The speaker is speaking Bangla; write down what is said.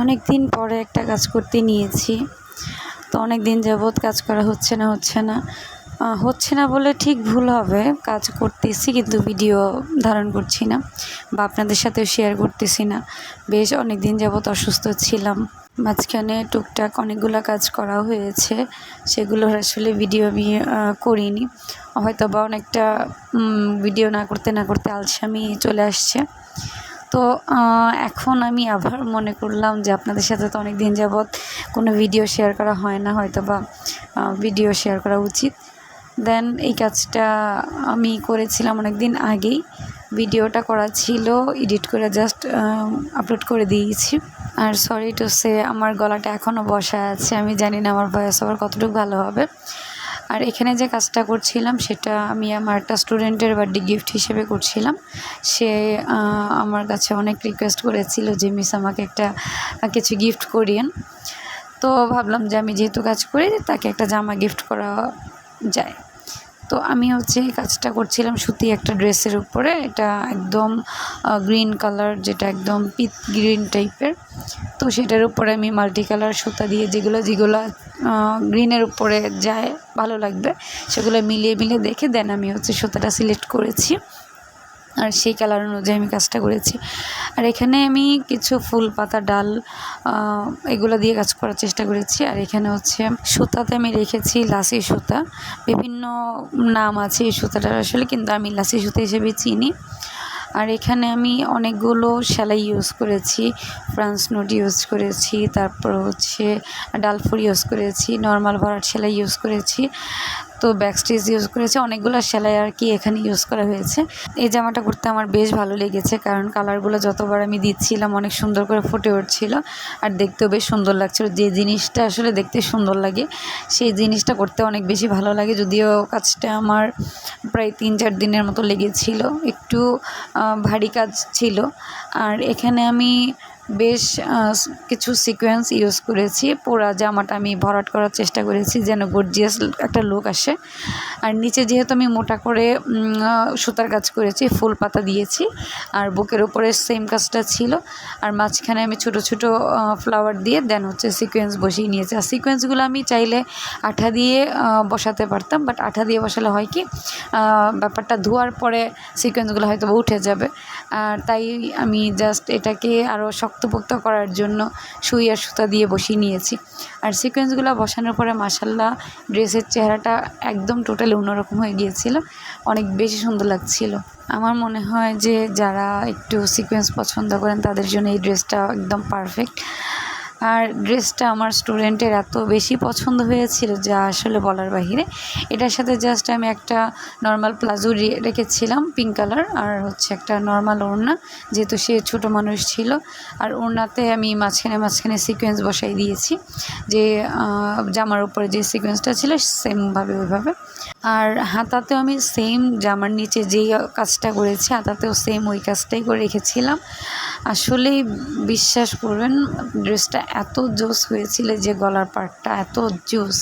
অনেক দিন পরে একটা কাজ করতে নিয়েছি। তো অনেক দিন যাবৎ কাজ করা হচ্ছে না বলে ঠিক ভুল হবে, কাজ করতেছি কিন্তু ভিডিও ধারণ করছি না বা আপনাদের সাথেও শেয়ার করতেছি না। বেশ অনেক দিন যাবৎ অসুস্থ ছিলাম, মাঝখানে টুকটাক অনেকগুলো কাজ করা হয়েছে, সেগুলোর আসলে ভিডিও আমি করিনি। হয়তো বা অনেকটা ভিডিও না করতে আলসামি চলে আসছে। তো এখন আমি আবার মনে করলাম যে আপনাদের সাথে তো অনেক দিন যাবৎ কোনো ভিডিও শেয়ার করা হয় না, হয়তো বা ভিডিও শেয়ার করা উচিত। দেন এই কাজটা আমি করেছিলাম অনেক দিন আগেই। ভিডিওটা করা ছিল, এডিট করে জাস্ট আপলোড করে দিয়েছি। আর সরি টু সে, আমার গলাটা এখনও বসা আছে, আমি জানি না আমার ভয়েস ওভার কতটুকু ভালো হবে। আর এখানে যে কাজটা করছিলাম সেটা আমি আমার একটা স্টুডেন্টের বার্থডে গিফট হিসেবে করছিলাম। সে আমার কাছে অনেক রিকোয়েস্ট করেছিল যে মিস আমাকে একটা কিছু গিফট করিয়েন। তো ভাবলাম যে আমি যেহেতু কাজ করি তাকে একটা জামা গিফট করা যায়। তো আমি এই কাজটা করছিলাম সুতি একটা ড্রেসের উপরে। এটা একদম গ্রিন কালার, যেটা একদম পিচ গ্রিন টাইপের। তো সেটার উপরে আমি মাল্টি কালার সুতা দিয়ে যেগুলো গ্রিনের উপরে যায় ভালো লাগবে সেগুলো মিলিয়ে দেখে দেন আমি সুতাটা সিলেক্ট করেছি, আর সেই কালার অনুযায়ী আমি কাজটা করেছি। আর এখানে আমি কিছু ফুল পাতা ডাল এগুলো দিয়ে কাজ করার চেষ্টা করেছি। আর এখানে সুতাতে আমি রেখেছি লাসি সুতা, বিভিন্ন নাম আছে এই সুতাটার আসলে, কিন্তু আমি লাসি সুতা হিসেবে চিনি। আর এখানে আমি অনেকগুলো সেলাই ইউজ করেছি, ফ্রান্স নোট ইউজ করেছি, তারপর ডালফুর ইউজ করেছি, নর্মাল ভরাট সেলাই ইউজ করেছি, তো ব্যাকস্টিচ ইউজ করেছি, অনেকগুলো সেলাই আর কি এখানে ইউজ করা হয়েছে। এই জামাটা করতে আমার বেশ ভালো লেগেছে, কারণ কালারগুলো যতবার আমি দিচ্ছিলাম অনেক সুন্দর করে ফুটে উঠছিল আর দেখতেও বেশ সুন্দর লাগছিল। যে জিনিসটা আসলে দেখতে সুন্দর লাগে সেই জিনিসটা করতে অনেক বেশি ভালো লাগে। যদিও কাজটা আমার প্রায় 3-4 দিনের মতো লেগেছিল, একটু ভারী কাজ ছিল। আর এখানে আমি বেশ কিছু সিকোয়েন্স ইউজ করেছি, পুরা জামাটা আমি ভরাট করার চেষ্টা করেছি যেন গর্জিয়াস একটা লুক আসে। আর নিচে যেহেতু আমি মোটা করে সুতার কাজ করেছি, ফুল পাতা দিয়েছি, আর বুকের উপরে সেম কাজটা ছিল। আর মাঝখানে আমি ছোট ছোট ফ্লাওয়ার দিয়ে দেন সিকোয়েন্স বসিয়ে নিয়েছি। আর সিকোয়েন্সগুলো আমি চাইলে আঠা দিয়ে বসাতে পারতাম, বাট আঠা দিয়ে বসালে হয় কি ব্যাপারটা ধোয়ার পরে সিকোয়েন্সগুলো হয়তো উঠে যাবে। আর তাই আমি জাস্ট এটাকে আরও শক্তপোক্ত করার জন্য সুই আর সুতা দিয়ে বসিয়ে নিয়েছি। আর সিকোয়েন্সগুলো বসানোর পরে মাশাআল্লাহ ড্রেসের চেহারাটা একদম টোটালি অন্যরকম হয়ে গিয়েছিল, অনেক বেশি সুন্দর লাগছিল। আমার মনে হয় যে যারা একটু সিকোয়েন্স পছন্দ করেন তাদের জন্য এই ড্রেসটা একদম পারফেক্ট। আর ড্রেসটা আমার স্টুডেন্টের এত বেশি পছন্দ হয়েছিল যা আসলে বলার বাহিরে। এটার সাথে জাস্ট আমি একটা নর্মাল প্লাজো রেখেছিলাম পিঙ্ক কালার, আর একটা নর্মাল ওড়না, যেহেতু সে ছোটো মানুষ ছিল। আর ওড়নাতে আমি মাঝখানে সিকোয়েন্স বসাই দিয়েছি, যে জামার উপরে যে সিকোয়েন্সটা ছিল সেমভাবে ওইভাবে। আর হাতাতেও আমি সেম জামার নিচে যেই কাজটা করেছি হাতাতেও সেম ওই কাজটাই করে রেখেছিলাম। আসলেই বিশ্বাস করবেন ড্রেসটা এত জোস হয়েছিল যে গলার পার্টটা এত জোস।